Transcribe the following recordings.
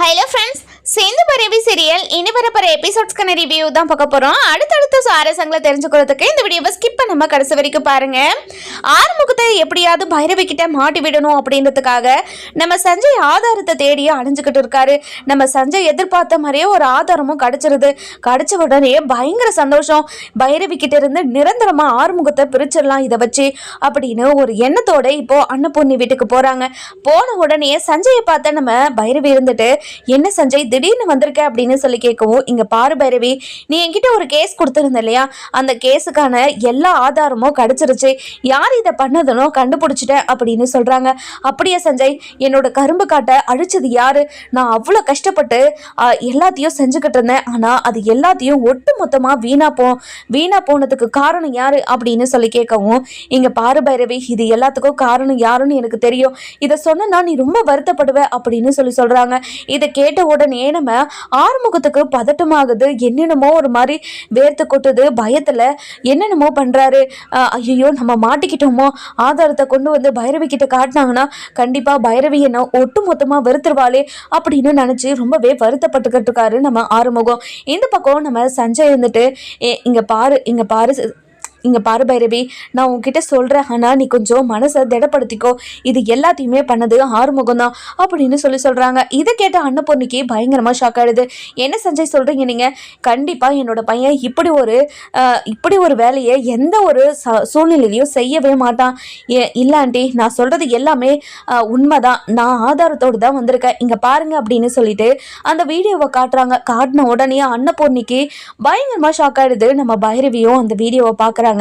Hello friends, சேர்ந்து பரவி serial இனி வரப்போற எபிசோட்ஸ்க்கான ரிவ்யூ தான் பார்க்க போறோம். அடுத்தடுத்த சுவாரஸ்யங்களை தெரிஞ்சுக்கிறதுக்கு இந்த வீடியோவை ஸ்கிப் பண்ணாம கடைசி வரைக்கும் பாருங்க. ஆறுமுகத்தை எப்படியாவது பைரவி கிட்ட மாட்டி விடணும் அப்படின்றதுக்காக நம்ம சஞ்சய் ஆதாரத்தை தேடி அலைஞ்சுக்கிட்டு இருக்காரு. நம்ம சஞ்சய் எதிர்பார்த்த மாதிரியே ஒரு ஆதாரமும் கிடைச்சிருது. கிடைச்ச உடனே பயங்கர சந்தோஷம். பைரவி கிட்ட இருந்து நிரந்தரமா ஆறுமுகத்தை பிரிச்சிடலாம் இதை வச்சு அப்படின்னு ஒரு எண்ணத்தோட இப்போ அன்னபூர்ணி வீட்டுக்கு போறாங்க. போன உடனே சஞ்சயை பார்த்த நம்ம பைரவி இருந்துட்டு, என்ன சஞ்சய் திடீர்னு வந்திருக்க அப்படின்னு சொல்லி கேட்கவும், இங்க பாரு பைரவி, நீ என்கிட்ட ஒரு கேஸ் கொடுத்துருந்த இல்லையா, அந்த கேஸுக்கான எல்லா ஆதாரமும் கிடைச்சிருச்சு, யார் இதை பண்ணதுனோ கண்டுபிடிச்சிட்டேன் அப்படின்னு சொல்றாங்க. அப்படியே சஞ்சய், என்னோட கரும்பு காட்டை அழிச்சது யாரு? நான் அவ்வளோ கஷ்டப்பட்டு எல்லாத்தையும் செஞ்சுக்கிட்டு இருந்தேன், ஆனா அது எல்லாத்தையும் ஒட்டு மொத்தமா வீணா போனதுக்கு காரணம் யாரு அப்படின்னு சொல்லி கேட்கவும், இங்க பாரு பைரவி, இது எல்லாத்துக்கும் காரணம் யாருன்னு எனக்கு தெரியும், இதை சொன்னா நீ ரொம்ப வருத்தப்படுவ அப்படின்னு சொல்றாங்க. இதை கேட்ட உடனே நம்ம ஆறுமுகத்துக்கு பதட்டமாகுது. என்னென்னமோ ஒரு மாதிரி வேர்த்து கொட்டுது. பயத்துல என்னென்னமோ பண்றாரு. ஐயோ நம்ம மாட்டிக்கிட்டோமோ, ஆதாரத்தை கொண்டு வந்து பைரவி கிட்ட காட்டினாங்கன்னா கண்டிப்பா பைரவி என்ன ஒட்டு மொத்தமா வெறுத்துருவாளே அப்படின்னு நினைச்சு ரொம்பவே வருத்தப்பட்டுக்கிட்டு இருக்காரு நம்ம ஆறுமுகம். இந்த பக்கம் நம்ம சஞ்சய் இருந்துட்டு, இங்க பாரு பைரவி, நான் உன்கிட்ட சொல்கிறேன், ஆனால் நீ கொஞ்சம் மனசை திடப்படுத்திக்கோ, இது எல்லாத்தையுமே பண்ணது ஆறுமுகம் தான் அப்படின்னு சொல்கிறாங்க. இதை கேட்ட அன்னபூர்ணிக்கு பயங்கரமாக ஷாக் ஆகிடுது. என்ன சஞ்சய் சொல்கிறீங்க நீங்கள்? கண்டிப்பாக என்னோட பையன் இப்படி ஒரு வேலையை எந்த ஒரு சூழ்நிலையிலையும் செய்யவே மாட்டான். இல்லாண்டி நான் சொல்கிறது எல்லாமே உண்மைதான், நான் ஆதாரத்தோடு தான் வந்திருக்கேன், இங்கே பாருங்க அப்படின்னு சொல்லிட்டு அந்த வீடியோவை காட்டுறாங்க. காட்டின உடனே அன்னபூர்ணிக்கு பயங்கரமாக ஷாக் ஆகிடுது. நம்ம பைரவியும் அந்த வீடியோவை பார்க்குறாங்க.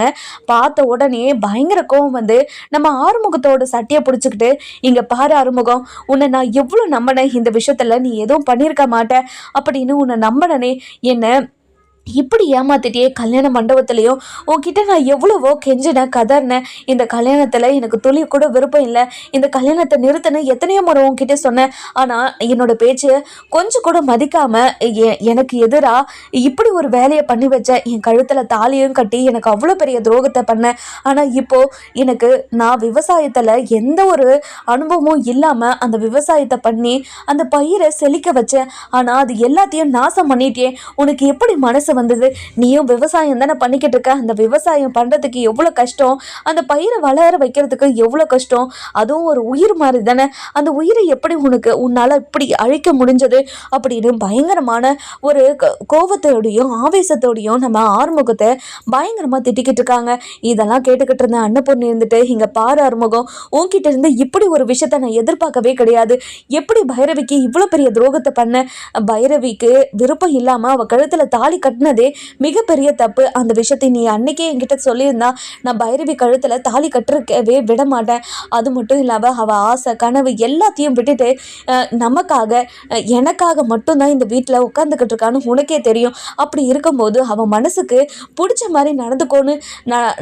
பார்த்த உடனே பயங்கர கோவம் வந்து நம்ம ஆறுமுகத்தோட சட்டையை பிடிச்சிக்கிட்டு, இங்க பாரு ஆறுமுகம், உன்னை நான் எவ்வளவு நம்பினேன், இந்த விஷயத்துல நீ எதுவும் பண்ணியிருக்க மாட்ட அப்படின்னு உன்னை நம்பினனே, என்ன இப்படி ஏமாத்திட்டே கல்யாண மண்டபத்திலையும் உன்கிட்ட நான் எவ்வளவோ கெஞ்சினேன் கதர்னேன், இந்த கல்யாணத்தில் எனக்கு துளி கூட விருப்பம் இல்லை, இந்த கல்யாணத்தை நிறுத்தினேன் எத்தனையோ முறை உன்கிட்ட சொன்னேன், ஆனால் என்னோட பேச்சு கொஞ்சம் கூட மதிக்காம எனக்கு எதிராக இப்படி ஒரு வேலையை பண்ணி வச்ச, என் கழுத்தில் தாலியும் கட்டி எனக்கு அவ்வளோ பெரிய துரோகத்தை பண்ணேன். ஆனால் இப்போது எனக்கு நான் விவசாயத்தில் எந்த ஒரு அனுபவமும் இல்லாமல் அந்த விவசாயத்தை பண்ணி அந்த பயிரை செழிக்க வச்சேன், ஆனால் அது எல்லாத்தையும் நாசம் பண்ணிட்டேன். உனக்கு எப்படி மனசு வந்தது? நீயும் விவசாயம் தானே பண்ணிக்கிட்டு இருக்க, அந்த விவசாயம் பண்றதுக்கு எவ்வளவு கஷ்டம், அந்த பயிரை வளர வைக்கிறதுக்கு எவ்வளவு கஷ்டம், அதுவும் ஒரு உயிர் மாதிரி தானே, அந்த உயிரை எப்படி உன்னால இப்படி அழிக்க முடிஞ்சது அப்படின்னு பயங்கரமான ஒரு கோபத்தோடையும் ஆவேசத்தோடையும் நம்ம ஆறுமுகத்தை பயங்கரமா திட்டிக்கிட்டு இருக்காங்க. இதெல்லாம் கேட்டுக்கிட்டு இருந்த அன்னபூர்ணி இருந்துட்டு, இங்க பாரு ஆறுமுகம், உன்கிட்ட இருந்து இப்படி ஒரு விஷயத்த நான் எதிர்பார்க்கவே கிடையாது, எப்படி பைரவிக்கு இவ்வளவு பெரிய துரோகத்தை பண்ண, பைரவிக்கு விருப்பம் இல்லாம அவ கழுத்துல தாலி கட்டினதே மிகப்பெரிய தப்பு. அந்த விஷயத்தை நீ அன்னைக்கே என்கிட்ட சொல்லியிருந்தா நான் பைரவி கழுத்துல தாலி கட்டிருக்கவே விட மாட்டேன். அது மட்டும் இல்லாம அவ ஆசை கனவு எல்லாத்தையும் விட்டுட்டு எனக்காக மட்டும்தான் இந்த வீட்டில் உட்காந்துக்கிட்டு இருக்கான்னு உனக்கே தெரியும். அப்படி இருக்கும்போது அவன் மனசுக்கு பிடிச்ச மாதிரி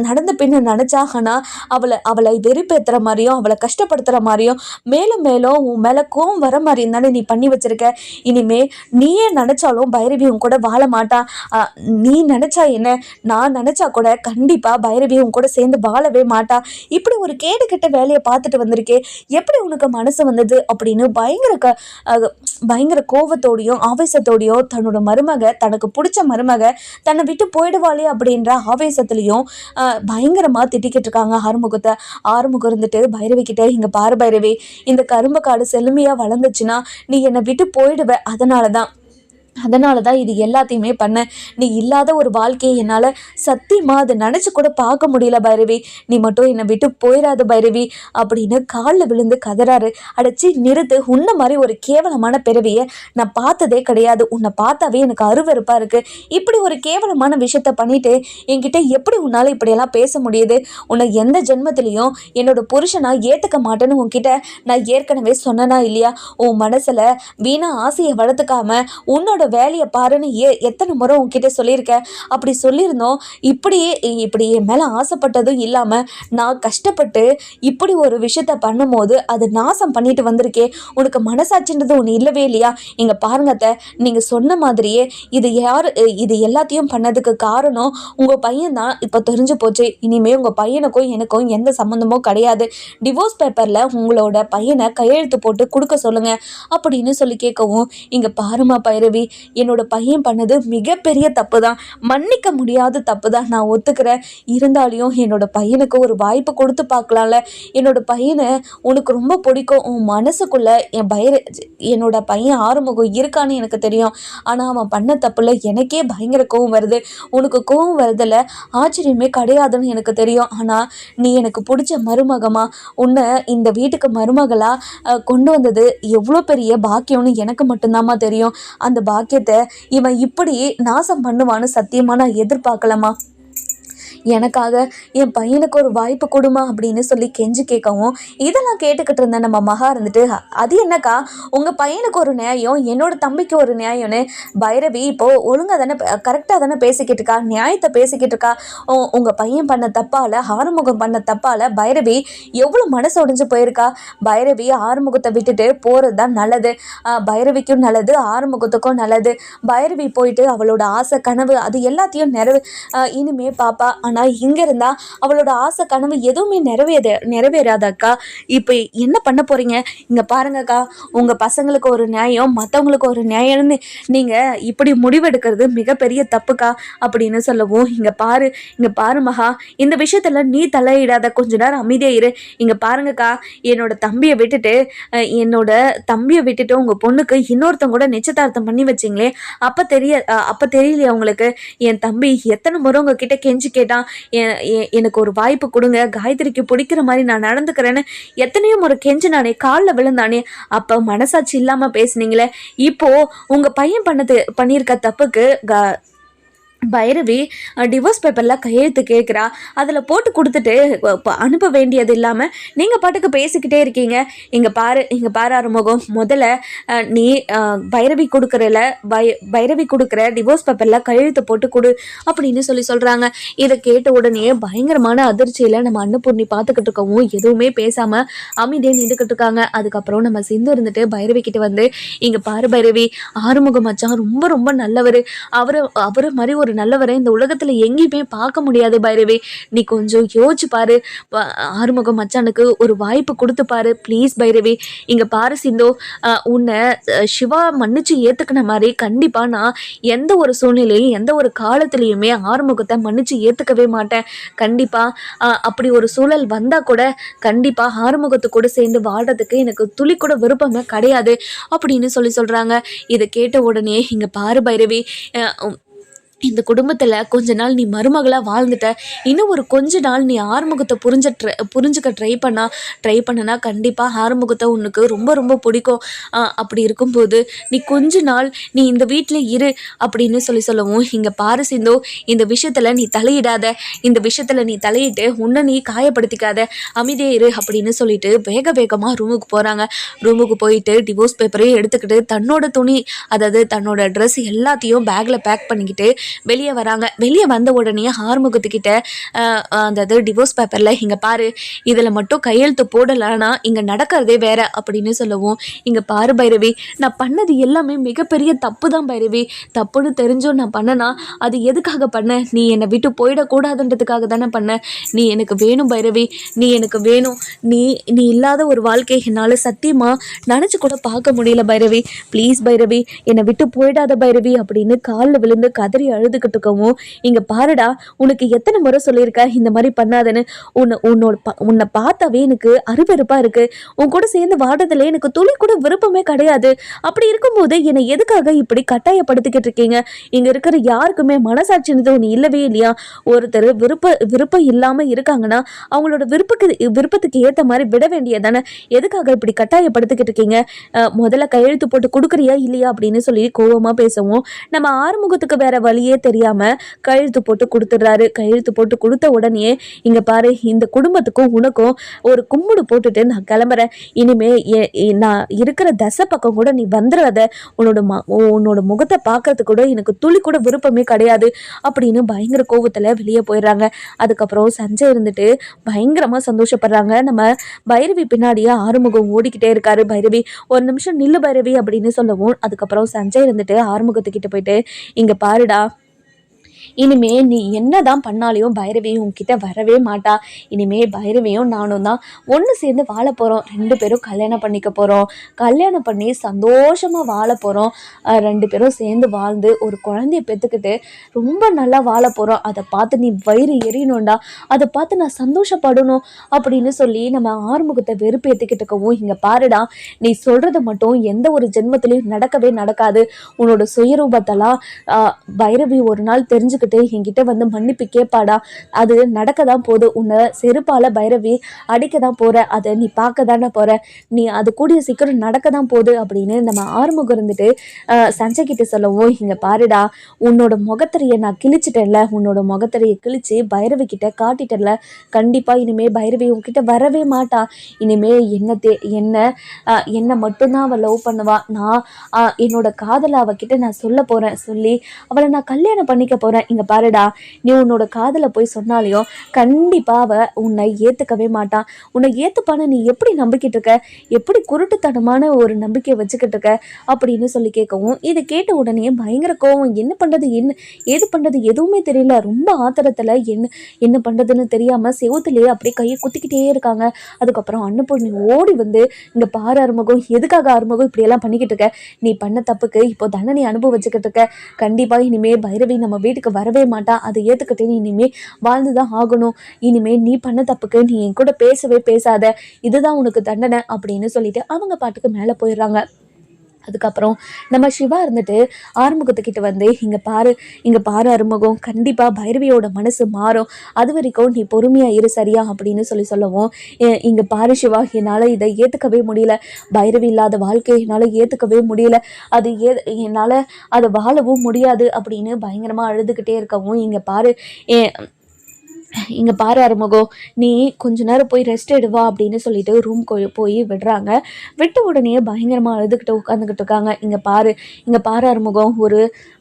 நடந்த பின்ன நினைச்சா, ஆனா அவளை வெறுப்பேற்றுற மாதிரியும் அவளை கஷ்டப்படுத்துற மாதிரியும் மேலும் மேலும் உன் மேல கோவம் வர மாதிரி இருந்தானே நீ பண்ணி வச்சிருக்க. இனிமே நீயே நினைச்சாலும் பைரவியும் கூட வாழ மாட்டான். நீ நினைச்சா என்ன, நான் நினைச்சா கூட கண்டிப்பா பைரவி உன் கூட சேர்ந்து வாழவே மாட்டா. இப்படி ஒரு கேடு கெட்ட வேலையை பார்த்துட்டு வந்திருக்கே, எப்படி உனக்கு மனசு வந்தது அப்படின்னு பயங்கர கோவத்தோடையும் ஆவேசத்தோடையும் தன்னோட மருமக, தனக்கு பிடிச்ச மருமக தன்னை விட்டு போயிடுவாளே அப்படின்ற ஆவேசத்துலையும் பயங்கரமா திட்டிக்கிட்டு இருக்காங்க ஆறுமுகம் இருந்துட்டு பைரவி கிட்ட, இங்க பாரு பைரவி, இந்த கரும்பு காடு செழுமையா வளர்ந்துச்சுன்னா நீ என்னை விட்டு போயிடுவ, அதனால தான் இது எல்லாத்தையுமே பண்ண. நீ இல்லாத ஒரு வாழ்க்கையை என்னால் சத்தியமாக அதை நினச்சி கூட பார்க்க முடியல பைரவி, நீ மட்டும் என்னை விட்டு போயிடாத பைரவி அப்படின்னு காலில் விழுந்து கதறாரு. அடைச்சி நிறுத்து, உன்ன மாதிரி ஒரு கேவலமான பிறவியை நான் பார்த்ததே கிடையாது, உன்னை பார்த்தாவே எனக்கு அருவருப்பாக இருக்குது, இப்படி ஒரு கேவலமான விஷயத்த பண்ணிட்டு என்கிட்ட எப்படி உன்னால் இப்படியெல்லாம் பேச முடியுது? உன்னை எந்த ஜென்மத்திலையும் என்னோட புருஷனாக ஏற்றுக்க மாட்டேன்னு உன்கிட்ட நான் ஏற்கனவே சொன்னனா இல்லையா? உன் மனசில் வீணா ஆசையை வளர்த்துக்காம உன்னோட உன்னோட வேலையை பாருன்னு எத்தனை முறை உன்கிட்ட சொல்லியிருக்கேன். அப்படி சொல்லியிருந்தோம் இப்படி என் மேலே ஆசைப்பட்டதும் இல்லாமல் நான் கஷ்டப்பட்டு இப்படி ஒரு விஷயத்த பண்ணும்போது அது நாசம் பண்ணிட்டு வந்திருக்கே, உனக்கு மனசாட்சின்றது ஒன்று இல்லவே இல்லையா? இங்கே பாருங்கத்த, நீங்கள் சொன்ன மாதிரியே இது எல்லாத்தையும் பண்ணதுக்கு காரணம் உங்கள் பையன் தான். இப்போ தெரிஞ்சு போச்சு. இனிமேல் உங்கள் பையனுக்கும் எனக்கும் எந்த சம்மந்தமும் கிடையாது. டிவோர்ஸ் பேப்பரில் உங்களோட பையனை கையெழுத்து போட்டு கொடுக்க சொல்லுங்க அப்படின்னு சொல்லி கேட்கவும், இங்கே பாருமா பைரவி, என்னோட பையன் பண்ணது மிகப்பெரிய தப்பு தான், மன்னிக்க முடியாத தப்பு தான், நான் ஒத்துக்கிறேன். இருந்தாலும் என்னோட பையனுக்கு ஒரு வாய்ப்பு கொடுத்து பார்க்கலாம்ல. என்னோட பையனை உனக்கு ரொம்ப பிடிக்கும். உன் மனசுக்குள்ள என்னோட பையன் ஆறுமுகம் இருக்கான்னு எனக்கு தெரியும். ஆனால் அவன் பண்ண தப்புல எனக்கே பயங்கர கோவம் வருது. உனக்கு கோவம் வருதில்ல, ஆச்சரியமே கிடையாதுன்னு எனக்கு தெரியும். ஆனால் நீ எனக்கு பிடிச்ச மருமகமா, உன்னை இந்த வீட்டுக்கு மருமகளா கொண்டு வந்தது எவ்வளோ பெரிய பாக்கியம்னு எனக்கு மட்டும்தாம்மா தெரியும். அந்த பாக்கியத்தை இவன் இப்படி நாசம் பண்ணுவான்னு சத்தியமாக நான் எதிர்பார்க்கலாமா? எனக்காக என் பையனுக்கு ஒரு வாய்ப்பு கொடுமா அப்படின்னு சொல்லி கெஞ்சி கேட்கவும், இதெல்லாம் கேட்டுக்கிட்டு இருந்த நம்ம மகா இருந்துட்டு, அது என்னக்கா உங்கள் பையனுக்கு ஒரு நியாயம், என்னோட தம்பிக்கு ஒரு நியாயம்னு பைரவி இப்போது ஒழுங்காக தானே கரெக்டாக தானே பேசிக்கிட்டு இருக்கா, நியாயத்தை பேசிக்கிட்டு இருக்கா. உங்கள் பையன் பண்ண தப்பால், ஆறுமுகம் பண்ண தப்பால் பைரவி எவ்வளோ மனசு உடைஞ்சு போயிருக்கா. பைரவி ஆறுமுகத்தை விட்டுட்டு போகிறது தான் நல்லது. பைரவிக்கும் நல்லது, ஆறுமுகத்துக்கும் நல்லது. பைரவி போயிட்டு அவளோட ஆசை கனவு அது எல்லாத்தையும் இனிமே பாப்பா. ஆனால் இங்கே இருந்தால் அவளோட ஆசை கனவு எதுவுமே நிறைவேறாதாக்கா. இப்போ என்ன பண்ண போகிறீங்க? இங்கே பாருங்கக்கா, உங்கள் பசங்களுக்கு ஒரு நியாயம், மற்றவங்களுக்கு ஒரு நியாயம்னு நீங்கள் இப்படி முடிவெடுக்கிறது மிகப்பெரிய தப்புக்கா அப்படின்னு சொல்லவும், இங்கே பாரு மகா, இந்த விஷயத்தில் நீ தலையிடாத, கொஞ்ச நேரம் அமைதியாக இரு. இங்கே பாருங்கக்கா, என்னோட தம்பியை விட்டுட்டு உங்கள் பொண்ணுக்கு இன்னொருத்தங்க கூட நிச்சயதார்த்தம் பண்ணி வச்சிங்களே, அப்போ தெரியலையா உங்களுக்கு? என் தம்பி எத்தனை முறை உங்ககிட்ட கெஞ்சி கேட்டான், எனக்கு ஒரு வாய்ப்பு கொடுங்க, காயத்ரிக்கு பிடிக்கிற மாதிரி நான் நடந்துக்கிறேன்னு எத்தனையோ முறை கெஞ்சி நானே, காலில் விழுந்தானே. அப்போ மனசாட்சி இல்லாமல் பேசுனீங்களே. இப்போ உங்க பையன் பண்ணியிருக்க தப்புக்கு பைரவி டிவோர்ஸ் பேப்பரில் கையெழுத்து கேட்குறா. அதில் போட்டு கொடுத்துட்டு அனுப்ப வேண்டியது இல்லாமல் நீங்கள் பாட்டுக்கு பேசிக்கிட்டே இருக்கீங்க. இங்கே பாரு ஆறுமுகம், முதல்ல நீ பைரவி கொடுக்குற டிவோர்ஸ் பேப்பரில் கையெழுத்து போட்டு கொடு அப்படின்னு சொல்கிறாங்க. இதை கேட்ட உடனே பயங்கரமான அதிர்ச்சியில் நம்ம அன்னபூர்ணி பார்த்துக்கிட்டு இருக்கவும் எதுவுமே பேசாமல் அமைதியாக நின்றுக்கிட்டு இருக்காங்க. அதுக்கப்புறம் நம்ம சிந்து இருந்துட்டு பைரவி கிட்ட வந்து, இங்கே பாரு பைரவி, ஆறுமுகம் மச்சான் ரொம்ப ரொம்ப நல்லவர், அவரை மாதிரி ஒரு நல்லவரை இந்த உலகத்துல எங்கேயுமே பார்க்க முடியாது பைரவி. நீ கொஞ்சம் யோசிச்சு பாரு, ஆறுமுகம் மச்சானுக்கு ஒரு வாய்ப்பு கொடுத்து பாரு ப்ளீஸ் பைரவி. இங்க பாரு சிந்து, உன்னை சிவா மன்னிச்சு ஏத்துக்கின மாதிரி கண்டிப்பா நான் எந்த ஒரு சூழ்நிலையும் எந்த ஒரு காலத்திலையுமே ஆறுமுகத்தை மன்னிச்சு ஏத்துக்கவே மாட்டேன். கண்டிப்பா அப்படி ஒரு சூழல் வந்தா கூட கண்டிப்பா ஆறுமுகத்து கூட சேர்ந்து வாழ்றதுக்கு எனக்கு துளி கூட விருப்பமே கிடையாது அப்படின்னு சொல்றாங்க. இதை கேட்ட உடனே, இங்க பாரு பைரவி, இந்த குடும்பத்தில் கொஞ்ச நாள் நீ மருமகளாக வாழ்ந்துட்ட, இன்னும் ஒரு கொஞ்ச நாள் நீ ஆறுமுகத்தை புரிஞ்சுக்க ட்ரை பண்ணனா கண்டிப்பாக ஆறுமுகத்தை உனக்கு ரொம்ப ரொம்ப பிடிக்கும். அப்படி இருக்கும்போது நீ கொஞ்ச நாள் நீ இந்த வீட்டில் இரு அப்படின்னு சொல்லவும், இங்கே பாரு சிந்து, இந்த விஷயத்தில் நீ தலையிடாத, இந்த விஷயத்தில் நீ தலையிட்டு உன்னை நீ காயப்படுத்திக்காத, அமைதியே இரு அப்படின்னு சொல்லிட்டு வேகமாக ரூமுக்கு போகிறாங்க. ரூமுக்கு போயிட்டு டிவோர்ஸ் பேப்பரையும் எடுத்துக்கிட்டு தன்னோட துணி, அதாவது தன்னோட ட்ரெஸ் எல்லாத்தையும் பேக்கில் பேக் பண்ணிக்கிட்டு வெளியே வராங்க. வெளியே வந்த உடனே ஆறுமுகத்துக்கிட்ட அந்த டிவோர்ஸ் பேப்பரில், இங்கே பாரு, இதில் மட்டும் கையெழுத்து போடலைன்னா இங்கே நடக்கிறதே வேற அப்படின்னு சொல்லவும், இங்கே பாரு பைரவி, நான் பண்ணது எல்லாமே மிகப்பெரிய தப்பு தான் பைரவி. தப்புன்னு தெரிஞ்சும் நான் பண்ணனா அது எதுக்காக பண்ண? நீ என்னை விட்டு போயிடக்கூடாதுன்றதுக்காக தானே பண்ண. நீ எனக்கு வேணும் பைரவி, நீ எனக்கு வேணும். நீ இல்லாத ஒரு வாழ்க்கை என்னால் சத்தியமாக நினச்சி கூட பார்க்க முடியல பைரவி. ப்ளீஸ் பைரவி, என்னை விட்டு போயிடாத பைரவி அப்படின்னு காலில் விழுந்து கதறி அழுதுகிட்டு இருக்கவும், இங்க பாருடா, உனக்கு எத்தனை முறை சொல்லியிருக்க இந்த மாதிரி பண்ணாதன்னு. உன்னை பார்த்தாவே எனக்கு அருவருப்பா இருக்கு. உன் கூட சேர்ந்து வாடுறதுல எனக்கு துளி கூட விருப்பமே கிடையாது. அப்படி இருக்கும்போது என்னை எதுக்காக இப்படி கட்டாயப்படுத்திக்கிட்டு இருக்கீங்க? இங்க இருக்கிற யாருக்குமே மனசாட்சின்றது ஒன்று இல்லவே இல்லையா? ஒருத்தர் விருப்பம் இல்லாம இருக்காங்கன்னா அவங்களோட விருப்பத்துக்கு ஏற்ற மாதிரி விட வேண்டியதானே. எதுக்காக இப்படி கட்டாயப்படுத்திக்கிட்டு இருக்கீங்க? முதல்ல கையெழுத்து போட்டு கொடுக்குறியா இல்லையா அப்படின்னு சொல்லி கோவமா பேசவும், நம்ம ஆறுமுகத்துக்கு வேற வழி வழியே தெரியாமல் கையெழுத்து போட்டு கொடுத்துட்றாரு. கையெழுத்து போட்டு கொடுத்த உடனே இங்கே பாரு, இந்த குடும்பத்துக்கும் உனக்கும் ஒரு கும்பிடு போட்டுட்டு நான் கிளம்புறேன். இனிமே நான் இருக்கிற தசை பக்கம் கூட நீ வந்துடாத. உன்னோட முகத்தை பார்க்கறதுக்கு கூட எனக்கு துளி கூட விருப்பமே கிடையாது அப்படின்னு பயங்கர கோபத்தில் வெளியே போயிடுறாங்க. அதுக்கப்புறம் சஞ்சய் இருந்துட்டு பயங்கரமாக சந்தோஷப்படுறாங்க. நம்ம பைரவி பின்னாடியே ஆறுமுகம் ஓடிக்கிட்டே இருக்காரு. பைரவி ஒரு நிமிஷம் நில்லு பைரவி அப்படின்னு சொல்லவும் அதுக்கப்புறம் சஞ்சய் இருந்துட்டு ஆறுமுகத்துக்கிட்ட போயிட்டு இங்கே பாருடா, இனிமே நீ என்னதான் பண்ணாலையும் பைரவி உன்கிட்ட வரவே மாட்டா. இனிமே பைரவியும் நானும் தான் ஒன்று சேர்ந்து வாழ போகிறோம். 2 பேரும் கல்யாணம் பண்ணிக்க போகிறோம். கல்யாணம் பண்ணி சந்தோஷமாக வாழ போகிறோம். 2 பேரும் சேர்ந்து வாழ்ந்து ஒரு குழந்தைய பெற்றுக்கிட்டு ரொம்ப நல்லா வாழ போகிறோம். அதை பார்த்து நீ வயிறு எரியணும்டா, அதை பார்த்து நான் சந்தோஷப்படணும் அப்படின்னு சொல்லி நம்ம ஆறுமுகத்தை வெறுப்பு ஏற்றிக்கிட்டு இருக்கவும் இங்கே பாருடா, நீ சொல்கிறது மட்டும் எந்த ஒரு ஜென்மத்திலையும் நடக்கவே நடக்காது. உன்னோட சுயரூபத்தெல்லாம் பைரவி ஒரு நாள் தெரிஞ்சுக்கிட்டு என்கிட்ட வந்து மன்னிப்பு கேட்பாடா. அது நடக்க தான் போகுது. உன்னை செருப்பால பைரவி அடிக்க தான் போற, அதை நீ பார்க்க தானே போற. நீ அது கூடிய சீக்கிரம் நடக்க தான் போகுது அப்படின்னு நம்ம ஆறுமுகம் இருந்துட்டு சஞ்சய் கிட்ட சொல்லவும் இங்க பாருடா, உன்னோட முகத்திரையை நான் கிழிச்சிட்டேன்ல, உன்னோட முகத்திரையை கிழிச்சு பைரவி கிட்ட காட்டிட்டேன்ல, கண்டிப்பா இனிமே பைரவி உன்கிட்ட வரவே மாட்டா. இனிமே என்ன மட்டும்தான் அவள் லவ் பண்ணுவா. நான் என்னோட காதலை அவகிட்ட நான் சொல்ல போறேன். சொல்லி அவளை நான் கல்யாணம் பண்ணிக்க போறேன். இங்க பாருடா, நீ உன்னோட காதலை போய் சொன்னாலையும் கண்டிப்பா அவ உன்னை ஏத்துக்கவே மாட்டான். உன்னை ஏத்துப்பான நீ எப்படி நம்பிக்கிட்டு இருக்க, எப்படி குருட்டுத்தனமான ஒரு நம்பிக்கையை வச்சுக்கிட்டு இருக்க அப்படின்னு சொல்லி கேட்கவும் இதை கேட்ட உடனே பயங்கர கோவம். என்ன பண்றது ஏது பண்றது எதுவுமே தெரியல. ரொம்ப ஆத்திரத்துல என்ன பண்றதுன்னு தெரியாம செவுத்துலயே அப்படியே கையை குத்திக்கிட்டே இருக்காங்க. அதுக்கப்புறம் அன்னபூர்ணி ஓடி வந்து இங்க பாரு ஆறுமுகம், எதுக்காக ஆறுமுகம் இப்படி எல்லாம் பண்ணிக்கிட்டு இருக்க, நீ பண்ண தப்புக்கு இப்போ தண்டனை அனுபவிச்சுக்கிட்டு இருக்க. கண்டிப்பா இனிமே பைரவி நம்ம வீட்டுக்கு வரவே மாட்டா. அதை ஏத்துக்கிட்டு நீ இனிமே வாழ்ந்துதான் ஆகணும். இனிமே நீ பண்ண தப்புக்கு நீ என் கூட பேசவே பேசாத, இதுதான் உனக்கு தண்டனை அப்படின்னு சொல்லிட்டு அவங்க பாட்டுக்கு மேலே போயிடுறாங்க. அதுக்கப்புறம் நம்ம சிவா இருந்துட்டு ஆறுமுகத்துக்கிட்ட வந்து இங்கே பாரு ஆறுமுகம், கண்டிப்பாக பைரவியோட மனசு மாறும். அது வரைக்கும் நீ பொறுமையாக இரு சரியா அப்படின்னு சொல்லவும் இங்கே பாரு சிவா, என்னால் இதை ஏற்றுக்கவே முடியல. பைரவி இல்லாத வாழ்க்கையை என்னால் ஏற்றுக்கவே முடியல. என்னால் அதை வாழவும் முடியாது அப்படின்னு பயங்கரமாக அழுதுகிட்டே இருக்கவும் இங்கே பாரு ஆறுமுகம், நீ கொஞ்ச நேரம் போய் ரெஸ்ட் எடுவா அப்படின்னு சொல்லிட்டு ரூம் போய் விடுறாங்க. விட்ட உடனே பயங்கரமாக அழுதுகிட்டு உட்காந்துக்கிட்டு இருக்காங்க. இங்கே பாரு ஆறுமுகம்,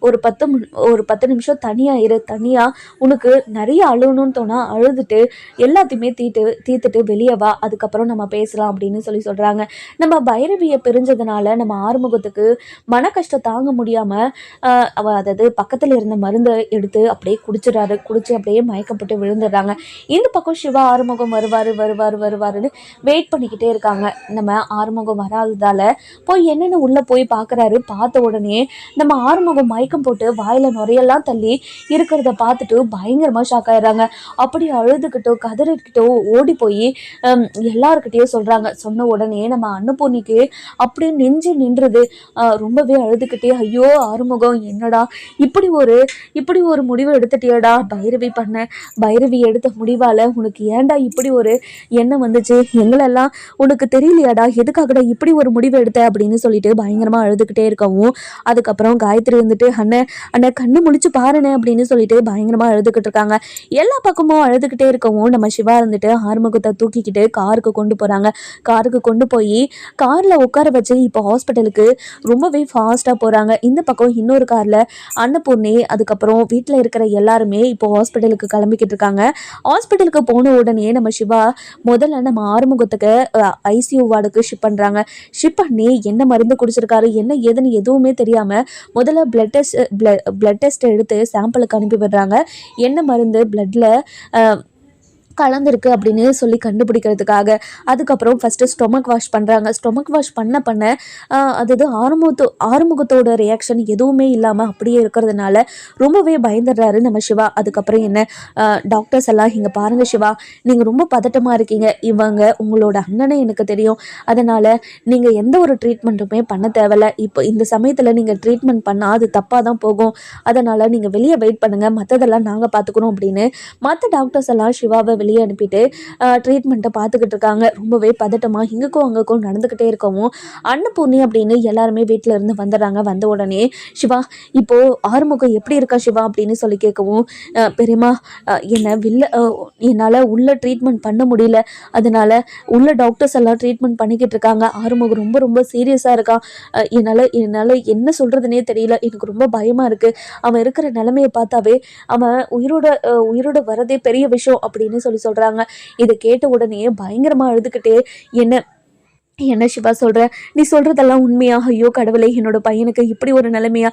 ஒரு 10 நிமிஷம் தனியாக உனக்கு நிறைய அழுகணும்னு தோணா அழுதுட்டு எல்லாத்தையுமே தீர்த்துட்டு வெளியே வா, அதுக்கப்புறம் நம்ம பேசலாம் அப்படின்னு சொல்கிறாங்க. நம்ம பைரவியை பிரிஞ்சதுனால நம்ம ஆறுமுகத்துக்கு மன கஷ்டம் தாங்க முடியாமல் அதாவது பக்கத்தில் இருந்த மருந்தை எடுத்து அப்படியே குடிச்சு அப்படியே மயக்கப்பட்டு விழுந்துடுறாங்க. இந்த பக்கம் சிவா ஆறுமுகம் வருவாருன்னு வெயிட் பண்ணிக்கிட்டே இருக்காங்க. நம்ம ஆறுமுகம் வராததால போய் என்னென்னு உள்ள போய் பார்க்குறாரு. பார்த்த உடனே நம்ம ஆறுமுகம் மயக்கம் போட்டு வாயில நுரையெல்லாம் தள்ளி இருக்கிறத பார்த்துட்டு பயங்கரமாக ஷாக் ஆயிடுறாங்க. அப்படி அழுதுகிட்டோ கதறிக்கிட்டோ ஓடி போய் எல்லாருக்கிட்டையும் சொல்கிறாங்க. சொன்ன உடனே நம்ம அன்னபூர்ணிக்கு அப்படியே நெஞ்சு நின்றுது. ரொம்பவே அழுதுகிட்டே, ஐயோ ஆறுமுகம், என்னடா இப்படி ஒரு முடிவு எடுத்துட்டியடா, பைரவி எடுத்த முடிவால் உனக்கு ஏன்டா இப்படி ஒரு எண்ணம் வந்துச்சு, எங்களெல்லாம் உனக்கு தெரியலையாடா, எதுக்காகடா இப்படி ஒரு முடிவு எடுத்த அப்படின்னு சொல்லிட்டு பயங்கரமாக அழுதுகிட்டே இருக்கவும் அதுக்கப்புறம் காயத்ரி வந்துட்டு அண்ணே கண்ணு முழிச்சு பாருனே அப்படின்னு சொல்லிட்டு பயங்கரமாக அழுதுகிட்டு இருக்காங்க. எல்லா பக்கமும் அழுதுகிட்டே இருக்கவும் நம்ம சிவா இருந்துட்டு ஆறுமுகத்தை தூக்கிக்கிட்டு காருக்கு கொண்டு போகிறாங்க. காருக்கு கொண்டு போய் காரில் உட்கார வச்சு இப்போ ஹாஸ்பிட்டலுக்கு ரொம்பவே ஃபாஸ்ட்டாக போகிறாங்க. இந்த பக்கம் இன்னொரு காரில் அன்னபூர்ணி அதுக்கப்புறம் வீட்டில் இருக்கிற எல்லாருமே இப்போ ஹாஸ்பிட்டலுக்கு கிளம்பிக்கிட்டு இருக்காங்க. ஹாஸ்பிட்டலுக்கு போன உடனே நம்ம சிவா முதல்ல நம்ம ஆறுமுகத்துக்கு ஐசியூ வார்டுக்கு ஷிப் பண்ணுறாங்க. ஷிப் பண்ணி என்ன மருந்து குடிச்சிருக்காரு என்ன ஏதுன்னு எதுவுமே தெரியாமல் முதல்ல பிளட் டெஸ்ட் எடுத்து சாம்பிளுக்கு அனுப்பி விடுறாங்க. என்ன மருந்து பிளட்டில் கலந்துருக்கு அப்படின்னு சொல்லி கண்டுபிடிக்கிறதுக்காக. அதுக்கப்புறம் ஃபஸ்ட்டு ஸ்டொமக் வாஷ் பண்ணுறாங்க. ஸ்டொமக் வாஷ் பண்ண அதாவது ஆறுமுகத்தோட ரியாக்ஷன் எதுவுமே இல்லாமல் அப்படியே இருக்கிறதுனால ரொம்பவே பயந்துடுறாரு நம்ம சிவா. அதுக்கப்புறம் என்ன டாக்டர்ஸ் எல்லாம் இங்கே பாருங்கள் சிவா, நீங்கள் ரொம்ப பதட்டமாக இருக்கீங்க, இவங்க உங்களோட அண்ணனை எனக்கு தெரியும், அதனால் நீங்கள் எந்த ஒரு ட்ரீட்மெண்ட்டுமே பண்ண தேவையில்ல. இப்போ இந்த சமயத்தில் நீங்கள் ட்ரீட்மெண்ட் பண்ணால் அது தப்பாக தான் போகும், அதனால் நீங்கள் வெளியே வெயிட் பண்ணுங்கள், மற்றதெல்லாம் நாங்கள் பார்த்துக்கணும் அப்படின்னு மற்ற டாக்டர்ஸ் எல்லாம் சிவாவை வெளியே அனுப்பிட்டு ட்ரீட்மெண்ட்டை பார்த்துக்கிட்டு இருக்காங்க. ரொம்பவே பதட்டமாக இங்கேக்கும் அங்கேக்கும் நடந்துக்கிட்டே இருக்கவும் அன்னபூர்ணி அப்படின்னு எல்லாருமே வீட்டில் இருந்து வந்துடுறாங்க. வந்த உடனே சிவா இப்போது ஆறுமுகம் எப்படி இருக்கா சிவா அப்படின்னு சொல்லி கேட்கவும் பெரியம்மா என்னை என்னால் உள்ள ட்ரீட்மெண்ட் பண்ண முடியல, அதனால உள்ள டாக்டர்ஸ் எல்லாம் ட்ரீட்மெண்ட் பண்ணிக்கிட்டு இருக்காங்க. ஆறுமுகம் ரொம்ப ரொம்ப சீரியஸாக இருக்கான். என்னால் என்ன சொல்கிறதுனே தெரியல, எனக்கு ரொம்ப பயமாக இருக்குது. அவன் இருக்கிற நிலைமையை பார்த்தாவே அவன் உயிரோட வரதே பெரிய விஷயம் அப்படின்னு சொல்கிறாங்க. இதை கேட்ட உடனே பயங்கரமாக அழுதுகிட்டே என்ன சிவா சொல்கிற, நீ சொல்கிறதெல்லாம் உண்மையா? ஐயோ கடவுளே, என்னோட பையனுக்கு இப்படி ஒரு நிலைமையா?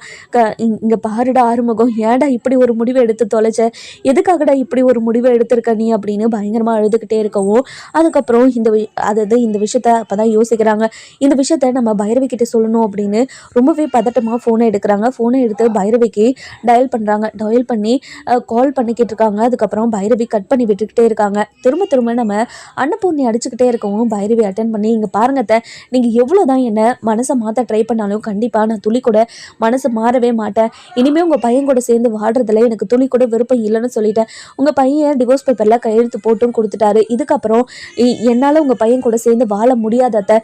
இங்கே பாருடா ஆறுமுகம், ஏடா இப்படி ஒரு முடிவை எடுத்து தொலைச்ச, எதுக்காகடா இப்படி ஒரு முடிவை எடுத்திருக்க நீ அப்படின்னு பயங்கரமாக அழுதுகிட்டே இருக்கவும் அதுக்கப்புறம் இந்த விஷயத்த அப்போ தான் யோசிக்கிறாங்க. இந்த விஷயத்த நம்ம பைரவி கிட்ட சொல்லணும் அப்படின்னு ரொம்பவே பதட்டமாக ஃபோனை எடுக்கிறாங்க. ஃபோனை எடுத்து பைரவிக்கு டயல் பண்ணுறாங்க. டயல் பண்ணி கால் பண்ணிக்கிட்டு இருக்காங்க. அதுக்கப்புறம் பைரவி கட் பண்ணி விட்டுக்கிட்டே இருக்காங்க. திரும்ப நம்ம அன்னபூர்ணி அடிச்சுக்கிட்டே இருக்கவும் பைரவி அட்டன் பண்ணி, இங்கே பாருங்க நீங்கள் எவ்வளோ தான் என்னை மனசை மாற்ற ட்ரை பண்ணாலும் கண்டிப்பாக நான் துளி கூட மனசை மாறவே மாட்டேன். இனிமேல் உங்கள் பையன் கூட சேர்ந்து வாடுறதுல எனக்கு துளி கூட விருப்பம் இல்லைன்னு சொல்லிட்டேன். உங்கள் பையன் டிவோர்ஸ் பேப்பரில் கையெழுத்து போட்டும் கொடுத்துட்டாரு. இதுக்கப்புறம் என்னால் உங்கள் பையன் கூட சேர்ந்து வாழ முடியாதத்த,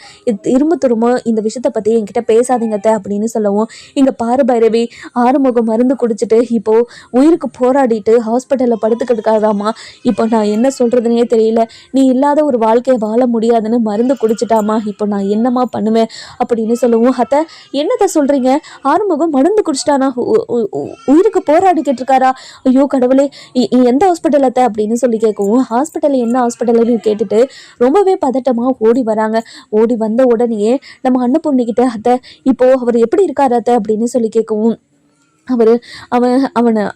திரும்ப இந்த விஷயத்தை பற்றி என்கிட்ட பேசாதீங்கத்த அப்படின்னு சொல்லவும், இங்கே பாரு பைரவி, ஆறுமுகம் மருந்து குடிச்சிட்டு இப்போது உயிருக்கு போராடிட்டு ஹாஸ்பிட்டலில் படுத்துக்கிட்டுக்காதாமா. இப்போ நான் என்ன சொல்கிறதுனே தெரியல. நீ இல்லாத ஒரு வாழ்க்கையை வாழ முடியாதுன்னு மருந்து குடிச்சிட்டாமா. இப்போ நான் என்னம்மா பண்ணுவேன் அப்படின்னு சொல்லவும், அத்தை என்னத்தை சொல்கிறீங்க, ஆறுமுகம் மருந்து குடிச்சிட்டானா, உயிருக்கு போராடிக்கிட்டு இருக்காரா? ஐயோ கடவுளே, எந்த ஹாஸ்பிட்டல் அத்தை அப்படின்னு சொல்லி கேட்கவும், ஹாஸ்பிட்டல் என்ன ஹாஸ்பிட்டல்னு கேட்டுட்டு ரொம்பவே பதட்டமாக ஓடி வராங்க. ஓடி வந்த உடனே நம்ம அன்னபூர்ணிக்கிட்ட, அத்தை இப்போது அவர் எப்படி இருக்காரு அத்தை அப்படின்னு சொல்லி கேட்கவும்,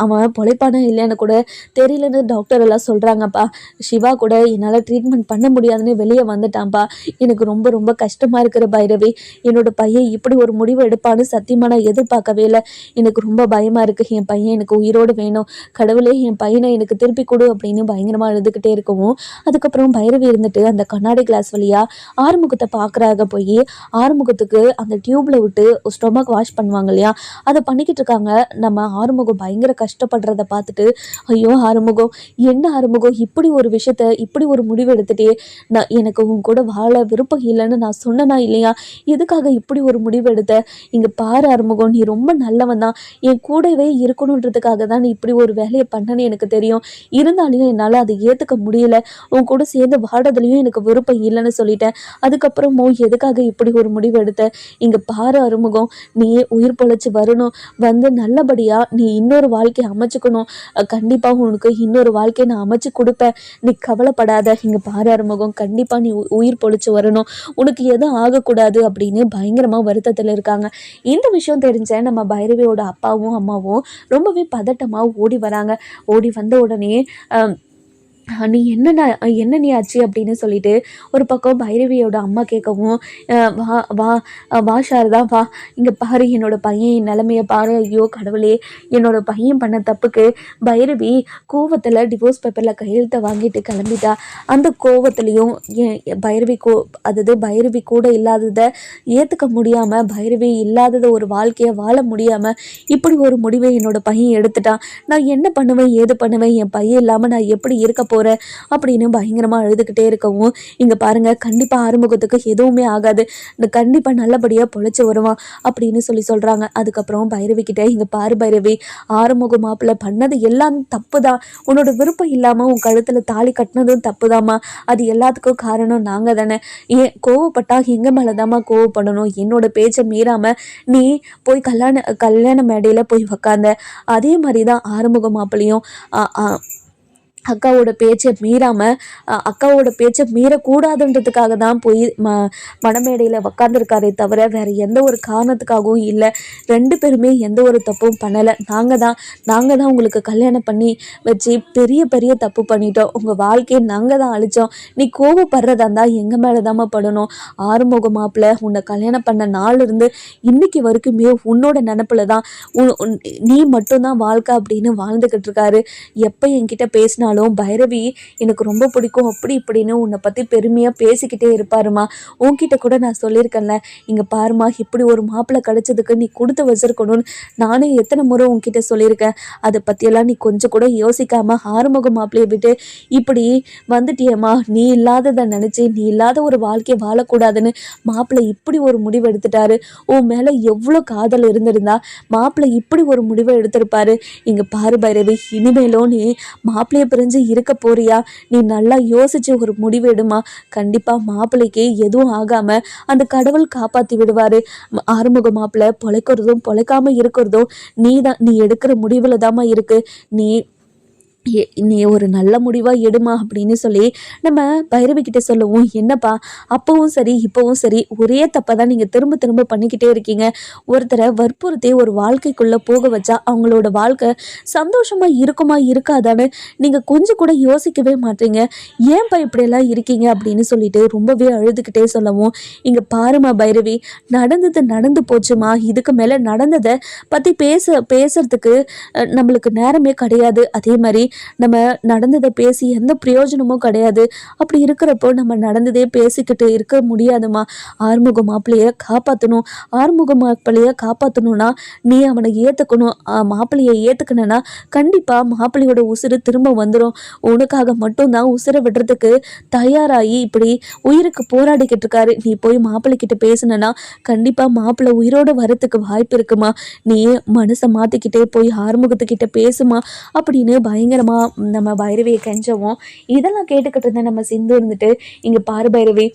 அவன் பொழைப்பானா இல்லைன்னு கூட தெரியலன்னு டாக்டர் எல்லாம் சொல்கிறாங்கப்பா. சிவா கூட என்னால் ட்ரீட்மெண்ட் பண்ண முடியாதுன்னு வெளியே வந்துட்டான்ப்பா. எனக்கு ரொம்ப ரொம்ப கஷ்டமாக இருக்கிற பைரவி, என்னோடய பையன் இப்படி ஒரு முடிவு எடுப்பான்னு சத்தியமாக நான் எதிர்பார்க்கவே இல்லை. எனக்கு ரொம்ப பயமாக இருக்குது. என் பையன் எனக்கு உயிரோடு வேணும், கடவுளே என் பையனை எனக்கு திருப்பி கொடு அப்படின்னு பயங்கரமாக எழுதுக்கிட்டே இருக்கவும் அதுக்கப்புறம் பைரவி இருந்துட்டு அந்த கண்ணாடி கிளாஸ் வழியாக ஆறுமுகத்தை பார்க்குறாங்க. போய் ஆறுமுகத்துக்கு அந்த டியூப்பில் விட்டு ஸ்டொமக் வாஷ் பண்ணுவாங்க இல்லையா, அதை பண்ணிக்கிட்டு இருக்காங்க. நம்ம ஆறுமுகம் பயங்கர கஷ்டப்படுறத பார்த்துட்டு, ஐயோ ஆறுமுகம், என்ன ஆறுமுகம் இப்படி ஒரு விஷயத்த, இப்படி ஒரு முடிவு எடுத்துட்டே, எனக்கு உன் கூட வாழ விருப்பம் இல்லைன்னு நான் சொன்னனா இல்லையா, எதுக்காக இப்படி ஒரு முடிவு எடுத்த? இங்கே பாரு ஆறுமுகம், நீ ரொம்ப நல்லவன் தான், என் கூடவே இருக்கணுன்றதுக்காக தான் நீ இப்படி ஒரு வேலையை பண்ணன்னு எனக்கு தெரியும். இருந்தாலும் என்னால் அதை ஏற்றுக்க முடியல. உன் கூட சேர்ந்து வாடுறதுலையும் எனக்கு விருப்பம் இல்லைன்னு சொல்லிட்டேன். அதுக்கப்புறமும் எதுக்காக இப்படி ஒரு முடிவு எடுத்த? இங்கே பாரு ஆறுமுகம், நீ உயிர் பொழைச்சி வரணும், வந்து நல்லபடியாக நீ இன்னொரு வாழ்க்கையை அமைச்சுக்கணும். கண்டிப்பாக உனக்கு இன்னொரு வாழ்க்கையை நான் அமைச்சு கொடுப்பேன், நீ கவலைப்படாத. இங்கே பாரு ஆறுமுகம், கண்டிப்பாக நீ உயிர் பொழைச்சி வரணும், உனக்கு எதுவும் ஆகக்கூடாது அப்படின்னு பயங்கரமாக வருத்தத்தில் இருக்காங்க. இந்த விஷயம் தெரிஞ்ச நம்ம பைரவியோட அப்பாவும் அம்மாவும் ரொம்பவே பதட்டமாக ஓடி வராங்க. ஓடி வந்த உடனே நீ என்ன நீ ஆச்சு அப்படின்னு சொல்லிட்டு ஒரு பக்கம் பைரவியோட அம்மா கேட்கவும், வா வா வா சாரதா வா, இங்கே பாரு என்னோட பையன் நிலைமையை பாரு. ஐயோ கடவுளே, என்னோட பையன் பண்ண தப்புக்கு பைரவி கோவத்தில் டிவோர்ஸ் பேப்பரில் கையெழுத்தை வாங்கிட்டு கிளம்பிட்டா. அந்த கோவத்துலேயும் பைரவி கூட இல்லாததை ஏற்றுக்க முடியாமல், பைரவி இல்லாததை ஒரு வாழ்க்கையை வாழ முடியாமல் இப்படி ஒரு முடிவை என்னோட பையன் எடுத்துட்டான். நான் என்ன பண்ணுவேன், ஏது பண்ணுவேன், என் பையன் இல்லாமல் நான் எப்படி இருக்க போகிறேன் அப்படின்னு பயங்கரமாக அழுதுகிட்டே இருக்கவும், இங்கே பாருங்கள், கண்டிப்பாக ஆறுமுகத்துக்கு எதுவுமே ஆகாது, கண்டிப்பாக நல்லபடியாக பொழைச்சி வருவான் அப்படின்னு சொல்கிறாங்க. அதுக்கப்புறம் பைரவி கிட்டே, இங்கே பாரு பைரவி, ஆறுமுக மாப்பிள்ளை பண்ணது எல்லாம் தப்பு தான், உன்னோட விருப்பம் இல்லாமல் உன் கழுத்தில் தாலி கட்டினதும் தப்பு தாம்மா, அது எல்லாத்துக்கும் காரணம் நாங்கள் தானே, ஏன் கோவப்பட்டா எங்கள் மேலே தாம்மா கோவப்படணும், என்னோட பேச்சை மீறாமல் நீ போய் கல்யாண மேடையில் போய் உக்காந்த, அதே மாதிரி தான் ஆறுமுக மாப்பிள்ளையும் அக்காவோட பேச்சை மீறக்கூடாதுன்றதுக்காக தான் போய் மணமேடையில் உக்காந்துருக்காரே தவிர வேறு எந்த ஒரு காரணத்துக்காகவும் இல்லை. 2 பேருமே எந்த ஒரு தப்பும் பண்ணலை. நாங்கள் தான் உங்களுக்கு கல்யாணம் பண்ணி வச்சு பெரிய பெரிய தப்பு பண்ணிட்டோம். உங்கள் வாழ்க்கையை நாங்கள் தான் அழித்தோம். நீ கோவப்படுறதா இருந்தால் எங்கள் மேலே தாம்மா படணும். ஆறுமுக மாப்பிள்ளை உன்னை கல்யாணம் பண்ண நாளிலிருந்து இன்னைக்கு வரைக்குமே உன்னோட நினப்பில் தான் நீ மட்டும்தான் வாழ்க்கை அப்படின்னு வாழ்ந்துக்கிட்டு இருக்காரு. எப்போ என்கிட்ட பேசினா இருந்தாலும் பைரவி எனக்கு ரொம்ப பிடிக்கும் அப்படி இப்படின்னு உன்னை பற்றி பெருமையாக பேசிக்கிட்டே இருப்பாருமா. உன்கிட்ட கூட நான் சொல்லியிருக்கேன்ல, இங்கே பாருமா இப்படி ஒரு மாப்பிள்ளை கிடைச்சதுக்கு நீ கொடுத்து வச்சிருக்கணும்னு நானே எத்தனை முறை உன்கிட்ட சொல்லியிருக்கேன். அதை பற்றியெல்லாம் நீ கொஞ்சம் கூட யோசிக்காம ஆறுமுக மாப்பிள்ளையை விட்டு இப்படி வந்துட்டியேம்மா. நீ இல்லாததை நினச்சி நீ இல்லாத ஒரு வாழ்க்கையை வாழக்கூடாதுன்னு மாப்பிள்ளை இப்படி ஒரு முடிவு எடுத்துட்டாரு. உன் மேலே எவ்வளோ காதல் இருந்திருந்தா மாப்பிள்ளை இப்படி ஒரு முடிவை எடுத்திருப்பாரு. இங்கே பாரு பைரவி, இனிமேலும் நீ மாப்பிள்ளையை பிரிஞ்சு இருக்க போறியா? நீ நல்லா யோசிச்சு ஒரு முடிவு எடுமா. கண்டிப்பாக மாப்பிள்ளைக்கு எதுவும் ஆகாமல் அந்த கடவுள் காப்பாற்றி விடுவார். ஆறுமுக மாப்பிள்ளை பொழைக்கிறதும் பொழைக்காமல் இருக்கிறதும் நீ எடுக்கிற முடிவில் தாம்மா இருக்கு. நீ ஒரு நல்ல முடிவாக எடுமா அப்படின்னு சொல்லி நம்ம பைரவி கிட்ட சொல்லவும், என்னப்பா அப்பவும் சரி இப்போவும் சரி ஒரே தப்பை தான் நீங்கள் திரும்ப திரும்ப பண்ணிக்கிட்டே இருக்கீங்க. ஒருத்தரை வற்புறுத்தி ஒரு வாழ்க்கைக்குள்ளே போக வச்சா அவங்களோட வாழ்க்கை சந்தோஷமாக இருக்குமா இருக்காதான்னு நீங்கள் கொஞ்சம் கூட யோசிக்கவே மாட்டீங்க. ஏன்ப்பா இப்படியெல்லாம் இருக்கீங்க அப்படின்னு சொல்லிட்டு ரொம்பவே அழுதுகிட்டே சொல்லவும், இங்கே பாருமா பைரவி, நடந்தது நடந்து போச்சுமா. இதுக்கு மேலே நடந்ததை பற்றி பேசுறதுக்கு நம்மளுக்கு நேரமே கிடையாது. அதே மாதிரி நம்ம நடந்ததை பேசி எந்த பிரயோஜனமும் கிடையாது. அப்படி இருக்கிறப்போ நம்ம நடந்ததே பேசிக்கிட்டு இருக்க முடியாதுமா. ஆறுமுக மாப்பிள்ளைய காப்பாற்றணும். ஆறுமுக மாப்பிள்ளைய காப்பாற்றணும்னா நீ அவனை ஏற்றுக்கணும். மாப்பிள்ளையை ஏற்றுக்கணுன்னா கண்டிப்பாக மாப்பிள்ளையோட உசுறு திரும்ப வந்துடும். உனக்காக மட்டும்தான் உசுரை விடுறதுக்கு தயாராகி இப்படி உயிருக்கு போராடிக்கிட்டு இருக்காரு. நீ போய் மாப்பிள்ளைக்கிட்ட பேசுனா கண்டிப்பாக மாப்பிள்ளை உயிரோடு வரத்துக்கு வாய்ப்பு இருக்குமா. நீ மனசை மாற்றிக்கிட்டே போய் ஆறுமுகத்துக்கிட்ட பேசுமா அப்படின்னு பயங்கரமாக நம்ம பைரவியை கெஞ்சவும், இதெல்லாம் கேட்டுக்கிட்டு இருந்த நம்ம சிந்து இருந்துட்டு, இங்கே பாரு பைரவி,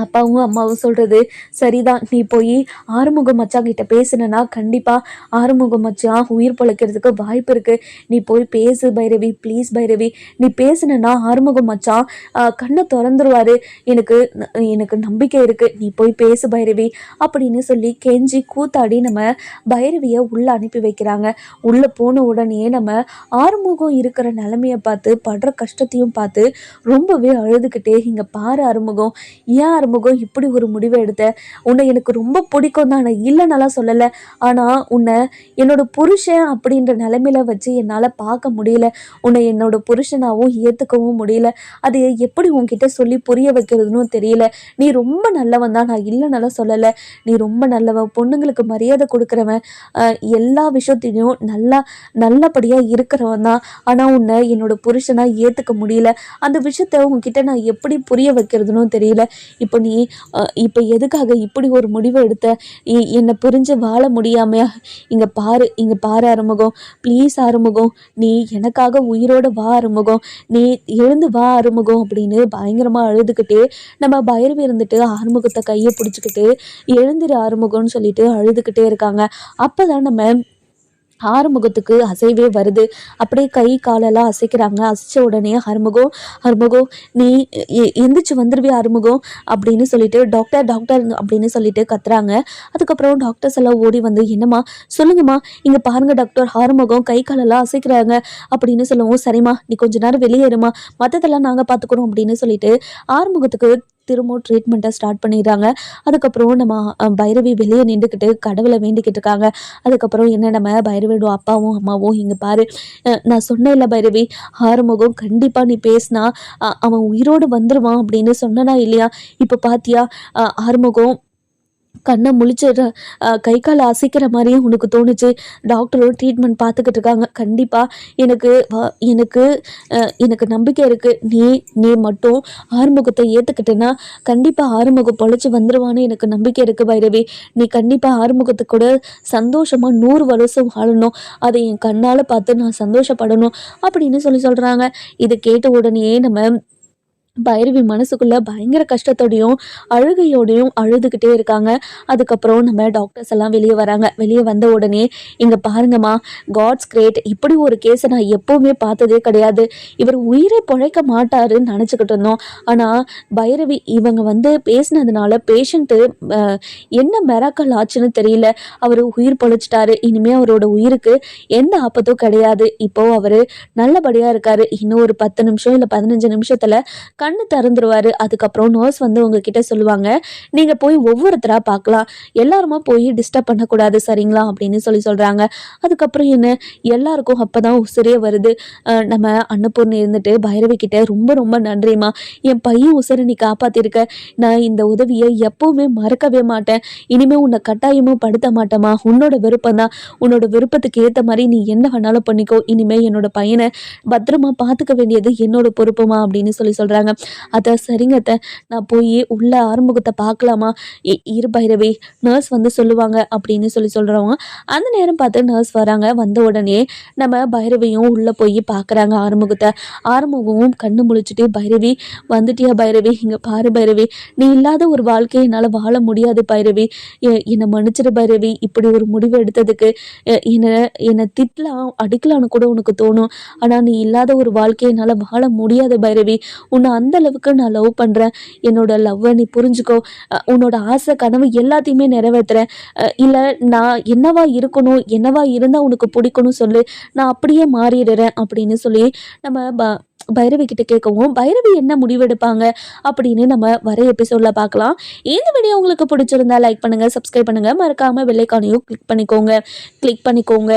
அப்பாவும் அம்மாவும் சொல்கிறது சரிதான். நீ போய் ஆறுமுக மச்சாங்கிட்ட பேசுனா கண்டிப்பாக ஆறுமுக மச்சான் உயிர் பொழைக்கிறதுக்கு வாய்ப்பு இருக்குது. நீ போய் பேசு பைரவி, ப்ளீஸ் பைரவி. நீ பேசுனா ஆறுமுக மச்சான் கண்ணை திறந்துருவார். எனக்கு நம்பிக்கை இருக்குது. நீ போய் பேசு பைரவி அப்படின்னு சொல்லி கெஞ்சி கூத்தாடி நம்ம பைரவியை உள்ளே அனுப்பி வைக்கிறாங்க. உள்ளே போன உடனே நம்ம ஆறுமுகம் இருக்கிற நிலைமையை பார்த்து படுற கஷ்டத்தையும் பார்த்து ரொம்பவே அழுதுகிட்டே, இங்கே பாரு ஆறுமுகம், ஏன் ஆறுமுகம் இப்படி ஒரு முடிவை எடுத்த? உன்னை எனக்கு ரொம்ப பிடிக்கும் தான், நான் இல்லைன்னாலாம் சொல்லலை. ஆனால் உன்னை என்னோட புருஷன் அப்படின்ற நிலைமையில வச்சு என்னால் பார்க்க முடியல. உன்னை என்னோட புருஷனாகவும் ஏற்றுக்கவும் முடியல. அது எப்படி உன்கிட்ட சொல்லி புரிய வைக்கிறதுன்னு தெரியல. நீ ரொம்ப நல்லவன் தான், நான் இல்லைன்னாலாம் சொல்லலை. நீ ரொம்ப நல்லவன், பொண்ணுங்களுக்கு மரியாதை கொடுக்குறவன், எல்லா விஷயத்தையும் நல்லபடியாக இருக்கிறவன் தான். ஆனால் உன்னை என்னோட புருஷனாக ஏற்றுக்க முடியல. அந்த விஷயத்த உன்கிட்ட நான் எப்படி புரிய வைக்கிறதுன்னு தெரியல. இப்போ எதுக்காக இப்படி ஒரு முடிவை எடுத்த? என்னை புரிஞ்சு வாழ முடியாமையா? இங்கே பாரு ஆறுமுகம், ப்ளீஸ் ஆறுமுகம், நீ எனக்காக உயிரோட வா ஆறுமுகம், நீ எழுந்து வா ஆறுமுகம் அப்படின்னு பயங்கரமாக அழுதுகிட்டே நம்ம பைரவி இருந்துட்டு ஆறுமுகத்தை கையை பிடிச்சிக்கிட்டு எழுந்திரு ஆறுமுகம்னு சொல்லிட்டு அழுதுகிட்டே இருக்காங்க. அப்போ தான் நம்ம ஆறுமுகத்துக்கு அசைவே வருது. அப்படியே கை காலெல்லாம் அசைக்கிறாங்க. அசைச்ச உடனே ஆறுமுகம் நீ எந்திரிச்சு வந்துருவே ஆறுமுகம் அப்படின்னு சொல்லிட்டு டாக்டர் அப்படின்னு சொல்லிட்டு கத்துறாங்க. அதுக்கப்புறம் டாக்டர்ஸ் எல்லாம் ஓடி வந்து, என்னம்மா சொல்லுங்கம்மா, இங்கே பாருங்க டாக்டர், ஆறுமுகம் கை காலெல்லாம் அசைக்கிறாங்க அப்படின்னு சொல்லவும், சரிம்மா நீ கொஞ்ச நேரம் வெளியேறுமா, மற்றதெல்லாம் நாங்கள் பார்த்துக்குறோம் அப்படின்னு சொல்லிட்டு ஆறுமுகத்துக்கு திரும்பவும் ட்ரீட்மெண்ட்டை ஸ்டார்ட் பண்ணிடுறாங்க. அதுக்கப்புறம் நம்ம பைரவி வெளியே நின்றுக்கிட்டு கடவுளை வேண்டிக்கிட்டு இருக்காங்க. அதுக்கப்புறம் என்ன, நம்ம பைரவியோட அப்பாவும் அம்மாவும், இங்கே பாரு, நான் சொன்னேன் இல்லை பைரவி, ஆறுமுகம் கண்டிப்பாக நீ பேசினா அவன் உயிரோடு வந்துடுவான் அப்படின்னு சொன்னனா இல்லையா? இப்போ பார்த்தியா ஆறுமுகம் கண்ணை முழிச்சிடுற கை காலை அசைக்கிற மாதிரியே உனக்கு தோணுச்சு. டாக்டரும் ட்ரீட்மெண்ட் பார்த்துக்கிட்டு இருக்காங்க. கண்டிப்பாக எனக்கு நம்பிக்கை இருக்குது. நீ மட்டும் ஆறுமுகத்தை ஏற்றுக்கிட்டேன்னா கண்டிப்பாக ஆறுமுகம் பொழைச்சி வந்துடுவான்னு எனக்கு நம்பிக்கை இருக்குது பைரவி. நீ கண்டிப்பாக ஆறுமுகத்தை கூட சந்தோஷமாக 100 வருஷம் வாழணும். அதை என் கண்ணால் பார்த்து நான் சந்தோஷப்படணும் அப்படின்னு சொல்கிறாங்க. இதை கேட்ட உடனே நம்ம பைரவி மனசுக்குள்ள பயங்கர கஷ்டத்தோடையும் அழுகையோடையும் அழுதுகிட்டே இருக்காங்க. அதுக்கப்புறம் நம்ம டாக்டர்ஸ் எல்லாம் வெளியே வராங்க. வெளியே வந்த உடனே, இங்கே பாருங்கம்மா, காட்ஸ் கிரேட், இப்படி ஒரு கேஸை நான் எப்போவுமே பார்த்ததே கிடையாது. இவர் உயிரை பொழைக்க மாட்டாருன்னு நினச்சிக்கிட்டு இருந்தோம். ஆனால் பைரவி இவங்க பேசினதுனால பேஷண்ட்டு என்ன மிராக்கல் ஆச்சுன்னு தெரியல, அவர் உயிர் பொழைச்சிட்டாரு. இனிமேல் அவரோட உயிருக்கு எந்த ஆபத்தும் கிடையாது. இப்போது அவர் நல்லபடியாக இருக்காரு. இன்னும் ஒரு 10 நிமிஷம் இல்லை 15 நிமிஷத்தில் கண்ணு திறந்துருவாரு. அதுக்கப்புறம் நர்ஸ் வந்து உங்ககிட்ட சொல்லுவாங்க, நீங்க போய் ஒவ்வொருத்தரா பார்க்கலாம், எல்லாருமா போய் டிஸ்டர்ப் பண்ணக்கூடாது சரிங்களா அப்படின்னு சொல்றாங்க. அதுக்கப்புறம் என்ன, எல்லாருக்கும் அப்பதான் உசிரே வருது. நம்ம அன்னபூர்ணி இருந்துட்டு பைரவி கிட்ட ரொம்ப ரொம்ப நன்றிம்மா, என் பையன் உசிரை நீ காப்பாத்திருக்க, நான் இந்த உதவியை எப்பவுமே மறக்கவே மாட்டேன், இனிமே உன்னை கட்டாயமும் படுத்த மாட்டேம்மா, உன்னோட விருப்பம் தான், உன்னோட விருப்பத்துக்கு ஏத்த மாதிரி நீ என்ன வேணாலும் பண்ணிக்கோ, இனிமே என்னோட பையனை பத்திரமா பார்த்துக்க வேண்டியது என்னோட பொறுப்புமா அப்படின்னு சொல்றாங்க. அத சரிங்க அத்தை, நான் போய் உள்ள ஆறுமுகத்தை பார்க்கலாமா, இரு பைரவி, நர்ஸ் வந்து சொல்லுவாங்க அப்படின்னு சொல்றவங்க. அந்த நேரம் பார்த்து நர்ஸ் வராங்க. வந்த உடனே நம்ம பைரவியும் உள்ள போய் பார்க்குறாங்க ஆறுமுகத்தை. ஆறுமுகமும் கண்ணு முழிச்சிட்டு, பைரவி வந்துட்டியா பைரவி, இங்க பாரு பைரவி, நீ இல்லாத ஒரு வாழ்க்கையை என்னால் வாழ முடியாது பைரவி, என்னை மன்னிச்சிரு பைரவி, இப்படி ஒரு முடிவு எடுத்ததுக்கு என்னை திட்டலாம் அடிக்கலான்னு கூட உனக்கு தோணும், ஆனால் நீ இல்லாத ஒரு வாழ்க்கையை என்னால் வாழ முடியாது பைரவி, உன்னை அந்த அளவுக்கு நான் லவ் பண்ணுறேன், என்னோட லவ்வை நீ புரிஞ்சுக்கோ, உன்னோட ஆசை கனவு எல்லாத்தையுமே நிறைவேற்றுறேன், இல்லை நான் என்னவா இருக்கணும், என்னவா இருந்தால் உனக்கு பிடிக்கணும் சொல்லு, நான் அப்படியே மாறிடுறேன் அப்படின்னு நம்ம பைரவி கிட்ட கேட்கவும், பைரவி என்ன முடிவெடுப்பாங்க அப்படின்னு நம்ம வர எபிசோட்ல பார்க்கலாம். இந்த வீடியோ உங்களுக்கு பிடிச்சிருந்தா லைக் பண்ணுங்க, சப்ஸ்கிரைப் பண்ணுங்க, மறக்காம பெல் ஐகானையும் கிளிக் பண்ணிக்கோங்க.